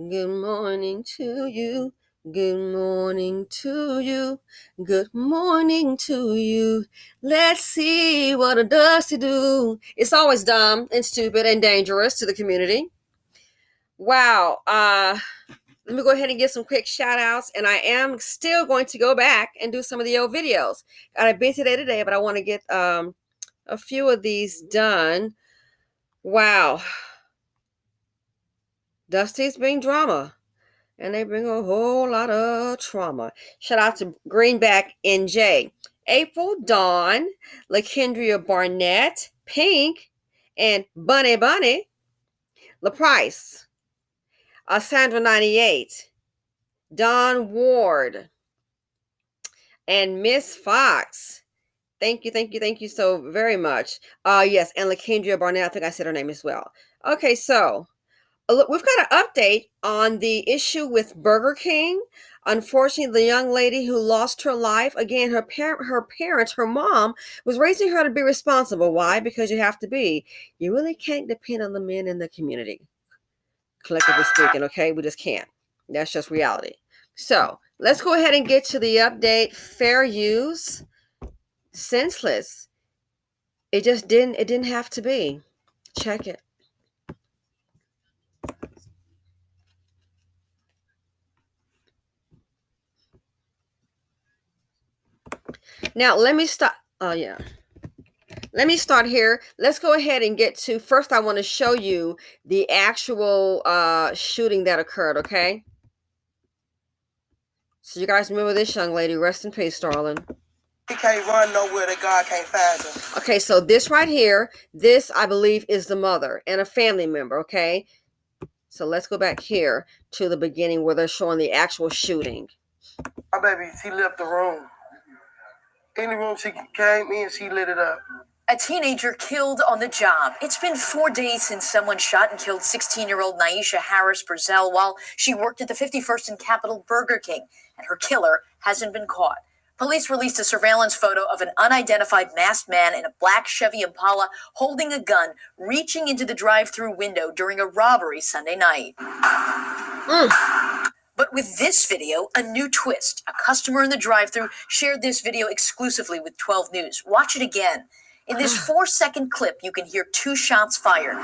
Good morning to you. Good morning to you. Good morning to you. Let's see what it does to do. It's always dumb and stupid and dangerous to the community. Wow. Let me go ahead and get some quick shout outs. And I am still going to go back and do some of the old videos. Got a busy day today, but I want to get a few of these done. Wow. Dusty's being drama. And they bring a whole lot of trauma. Shout out to Greenback NJ. April, Dawn, LaKendria Barnett, Pink, and Bunny, LaPrice, Sandra 98, Don Ward, and Miss Fox. Thank you so very much. Yes, and LaKendria Barnett, I think I said her name as well. Okay, so look, we've got an update on the issue with Burger King. Unfortunately, the young lady who lost her life, again, her parents, her mom, was raising her to be responsible. Why? Because you have to be. You really can't depend on the men in the community, collectively speaking, okay? We just can't. That's just reality. So let's go ahead and get to the update. Fair use, senseless. It didn't have to be. Check it. Now, let me stop. Oh, yeah. Let me start here. Let's go ahead and get to, first I want to show you the actual shooting that occurred, okay? So you guys remember this young lady. Rest in peace, darling. He can't run nowhere that God can't find him. Okay, so this right here, this I believe is the mother and a family member, okay? So let's go back here to the beginning where they're showing the actual shooting. My baby, she left the room. Any room she came in, she lit it up. A teenager killed on the job. It's been 4 days since someone shot and killed 16-year-old Naisha Harris Brazell while she worked at the 51st and Capitol Burger King, and her killer hasn't been caught. Police released a surveillance photo of an unidentified masked man in a black Chevy Impala holding a gun, reaching into the drive-thru window during a robbery Sunday night. But with this video, a new twist. A customer in the drive-thru shared this video exclusively with 12 News. Watch it again. In this 4-second clip, you can hear 2 shots fired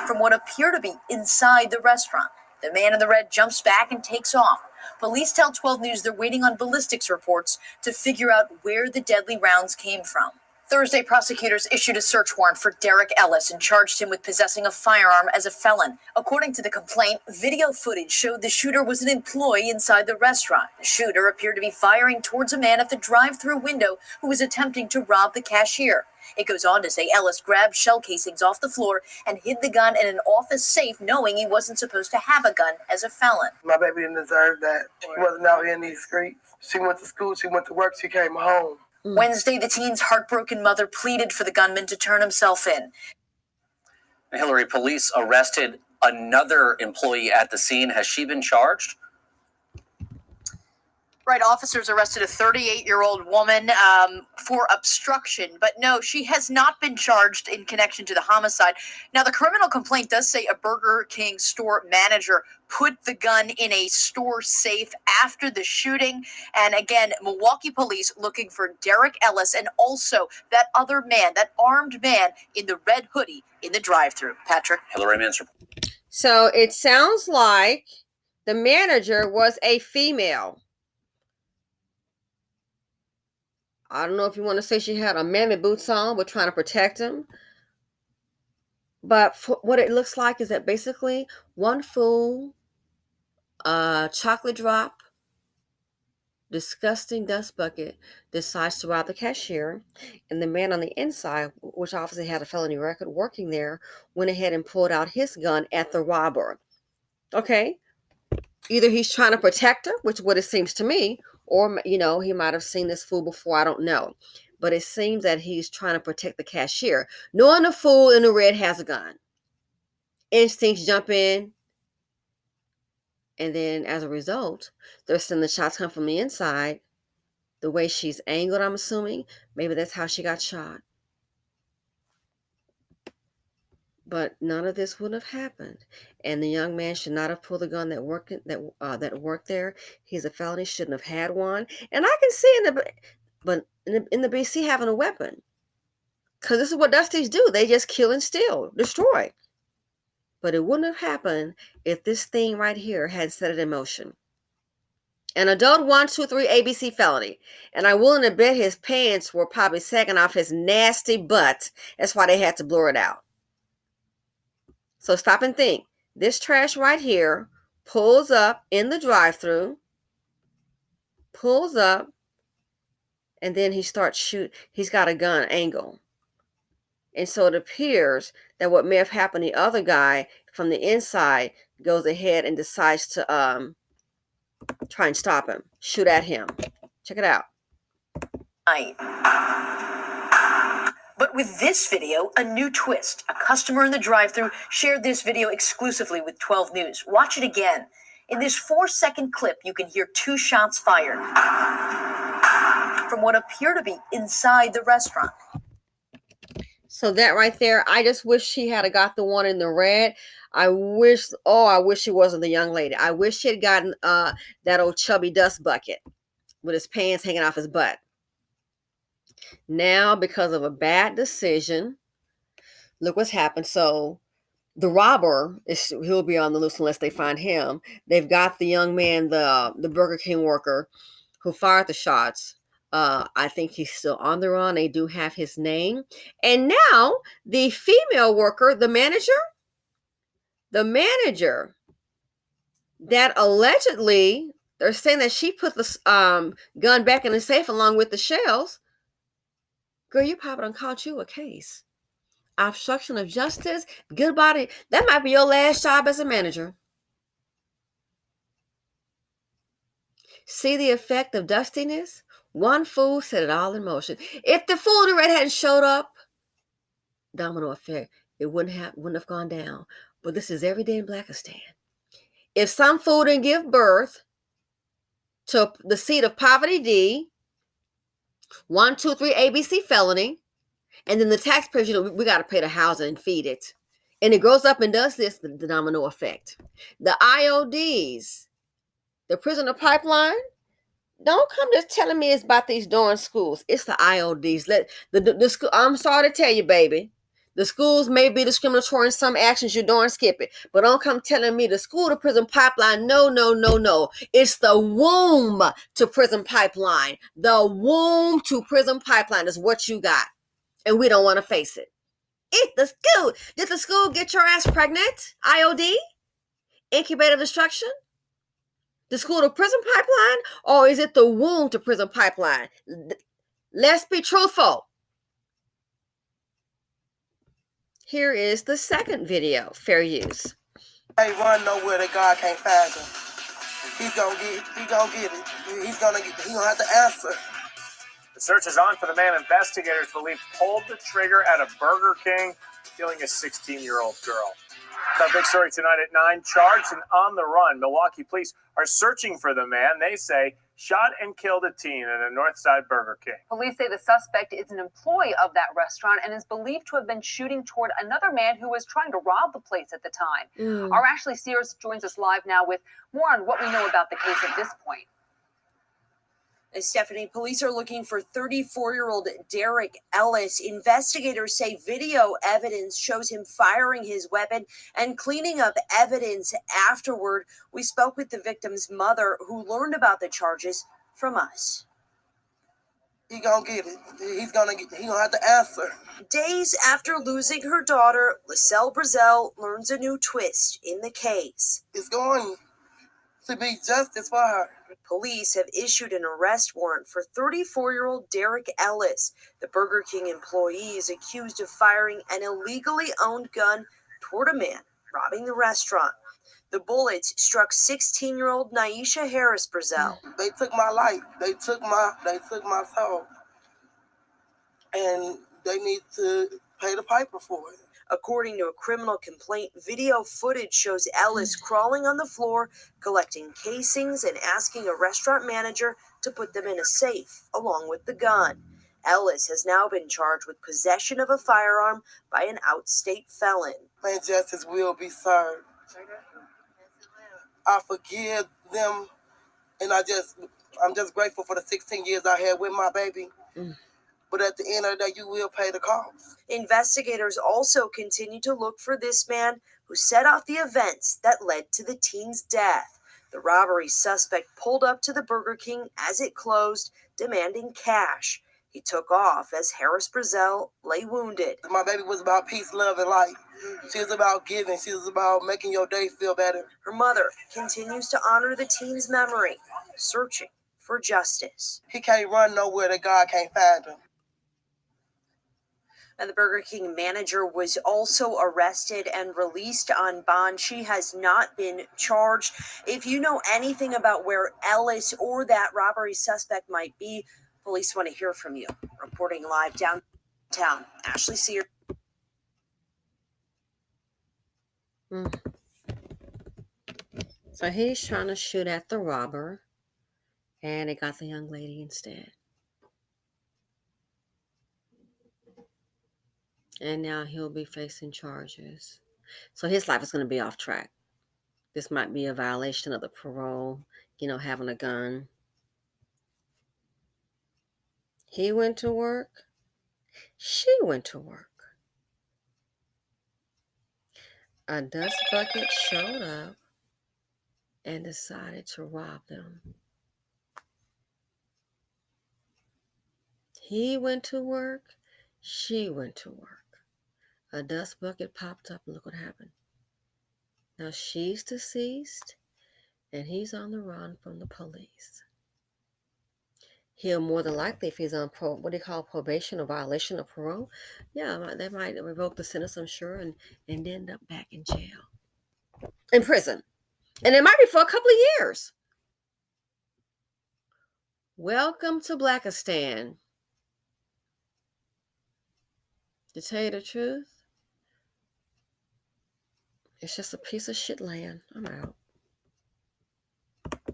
from what appear to be inside the restaurant. The man in the red jumps back and takes off. Police tell 12 News they're waiting on ballistics reports to figure out where the deadly rounds came from. Thursday, prosecutors issued a search warrant for Derrick Ellis and charged him with possessing a firearm as a felon. According to the complaint, video footage showed the shooter was an employee inside the restaurant. The shooter appeared to be firing towards a man at the drive-thru window who was attempting to rob the cashier. It goes on to say Ellis grabbed shell casings off the floor and hid the gun in an office safe, knowing he wasn't supposed to have a gun as a felon. My baby didn't deserve that. She wasn't out here in these streets. She went to school, she went to work, she came home. Wednesday, the teen's heartbroken mother pleaded for the gunman to turn himself in. Hillary, police arrested another employee at the scene. Has she been charged? Right, officers arrested a 38-year-old woman for obstruction, but no, she has not been charged in connection to the homicide. Now, the criminal complaint does say a Burger King store manager put the gun in a store safe after the shooting. And again, Milwaukee police looking for Derrick Ellis and also that other man, that armed man in the red hoodie in the drive-thru. Patrick? Hillary Mansur. So it sounds like the manager was a female. I don't know if you want to say she had a mammy boots on, but trying to protect him. But what it looks like is that basically one fool, chocolate drop, disgusting dust bucket, decides to rob the cashier. And the man on the inside, which obviously had a felony record working there, went ahead and pulled out his gun at the robber. Okay? Either he's trying to protect her, which is what it seems to me, or, he might have seen this fool before. I don't know. But it seems that he's trying to protect the cashier, knowing the fool in the red has a gun. Instincts jump in. And then as a result, they're seeing the shots come from the inside. The way she's angled, I'm assuming. Maybe that's how she got shot. But none of this would have happened, and the young man should not have pulled a gun that worked there. He's a felon. He shouldn't have had one. And I can see in the BC having a weapon, because this is what Dusties do. They just kill and steal, destroy. But it wouldn't have happened if this thing right here had set it in motion. An adult 123 ABC felony, and I'm willing to bet his pants were probably sagging off his nasty butt. That's why they had to blur it out. So stop and think. This trash right here pulls up in the drive-thru, pulls up, and then he starts shooting. He's got a gun angle. And so it appears that what may have happened, the other guy from the inside goes ahead and decides to try and stop him, shoot at him. Check it out. But with this video, a new twist. A customer in the drive-thru shared this video exclusively with 12 News. Watch it again. In this 4-second clip, you can hear 2 shots fired from what appear to be inside the restaurant. So that right there, I just wish she had got the one in the red. I wish she wasn't the young lady. I wish she had gotten that old chubby dust bucket with his pants hanging off his butt. Now, because of a bad decision, look what's happened. So the robber, he'll be on the loose unless they find him. They've got the young man, the Burger King worker who fired the shots. I think he's still on the run. They do have his name. And now the female worker, the manager that allegedly, they're saying that she put the gun back in the safe along with the shells. Girl, you probably done caught you a case. Obstruction of justice, good body. That might be your last job as a manager. See the effect of dustiness? One fool set it all in motion. If the fool in the red hadn't showed up, domino effect, it wouldn't have gone down. But this is every day in Blackistan. If some fool didn't give birth to the seed of poverty D, 123 ABC felony, and then the taxpayers, we got to pay the housing and feed it. And it grows up and does this, the domino effect. The IODs, the prisoner pipeline, don't come just telling me it's about these darn schools. It's the IODs. The school. I'm sorry to tell you, baby. The schools may be discriminatory in some actions. You darn skip it. But don't come telling me the school to prison pipeline. No. It's the womb to prison pipeline. The womb to prison pipeline is what you got. And we don't want to face it. It's the school. Did the school get your ass pregnant? IOD? Incubator destruction? The school to prison pipeline? Or is it the womb to prison pipeline? Let's be truthful. Here is the second video, fair use. They run nowhere that God can't find him. He's gonna get it. He's gonna have to answer. The search is on for the man investigators believe pulled the trigger at a Burger King, killing a 16-year-old girl. The big story tonight at 9, charged and on the run. Milwaukee police are searching for the man they say shot and killed a teen at a Northside Burger King. Police say the suspect is an employee of that restaurant and is believed to have been shooting toward another man who was trying to rob the place at the time. Our Ashley Sears joins us live now with more on what we know about the case at this point. Stephanie, police are looking for 34-year-old Derrick Ellis. Investigators say video evidence shows him firing his weapon and cleaning up evidence afterward. We spoke with the victim's mother, who learned about the charges from us. He gonna get it. He gonna have to answer. Days after losing her daughter, LaSalle Brazel learns a new twist in the case. It's going to be justice for her. Police have issued an arrest warrant for 34-year-old Derrick Ellis. The Burger King employee is accused of firing an illegally owned gun toward a man robbing the restaurant. The bullets struck 16-year-old Naisha Harris Brazel. They took my life. They took my soul. And they need to pay the piper for it. According to a criminal complaint, video footage shows Ellis crawling on the floor, collecting casings and asking a restaurant manager to put them in a safe, along with the gun. Ellis has now been charged with possession of a firearm by an outstate felon. And justice will be served. I forgive them, and I'm just grateful for the 16 years I had with my baby. But at the end of the day, you will pay the cost. Investigators also continue to look for this man who set off the events that led to the teen's death. The robbery suspect pulled up to the Burger King as it closed, demanding cash. He took off as Harris Brazel lay wounded. My baby was about peace, love, and light. She was about giving. She was about making your day feel better. Her mother continues to honor the teen's memory, searching for justice. He can't run nowhere that God can't find him. And the Burger King manager was also arrested and released on bond. She has not been charged. If you know anything about where Ellis or that robbery suspect might be, police want to hear from you. Reporting live downtown, Ashley Sears. So he's trying to shoot at the robber, and they got the young lady instead. And now he'll be facing charges. So his life is going to be off track. This might be a violation of the parole, having a gun. He went to work. She went to work. A dust bucket showed up and decided to rob them. He went to work. She went to work. A dust bucket popped up and look what happened. Now she's deceased and he's on the run from the police. He'll more than likely, if he's on probation or violation of parole, they might revoke the sentence, I'm sure, and end up back in jail. In prison. And it might be for a couple of years. Welcome to Blackistan. To tell you the truth, it's just a piece of shit land. I'm out.